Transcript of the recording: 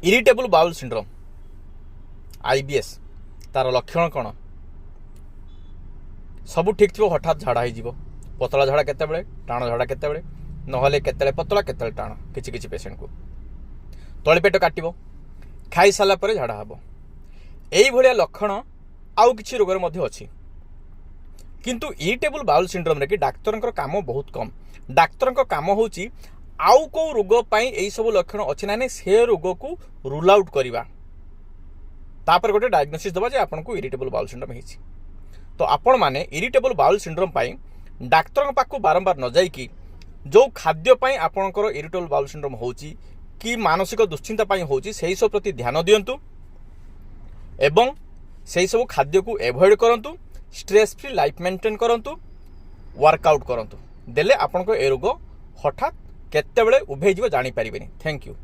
Irritable bowel syndrome IBS तार लक्षण कौन सब ठीक थी हठात झाड़ा हो पतला झाड़ा केतेबेले टाण झाड़ा केतेबेले नहले केतेबेले पतला केतेबेले टाण किछि किछि पेशेंट को तली पेट काटिबो खाई सारा पर झाड़ा हम यही भाया लक्षण आउ किछि रोगर मध्य अछि किंतु इरिटेबल बाउल सिंड्रोम रे कि डाक्तर काम बहुत कम डाक्तर काम होची आउ को रोग पाई एई सब लक्षण अछि ना से रोग को रूल आउट करवा तापर गोटे डायग्नोसिस दबा जे आपन को इरिटेबल बाउल सिंड्रोम हेछि। तो आपण माने इरिटेबल बाउल सिंड्रोम पाई डाक्तर पाखु बारंबार न जाई कि जो खाद्य पाई आपनकर इरिटेबल बाउल सिंड्रोम होची कि मानसिक दुश्चिंता पाई होची सेही सब प्रति ध्यान दियंतु एवं सेही सब खाद्य को एवॉइड करंतु स्ट्रेस फ्री लाइफ मेंटेन करंतु वर्कआउट करंतु देले आपनको ए रोग हठात केतेबेले उभे जीव जानि परिबेनी। Thank you.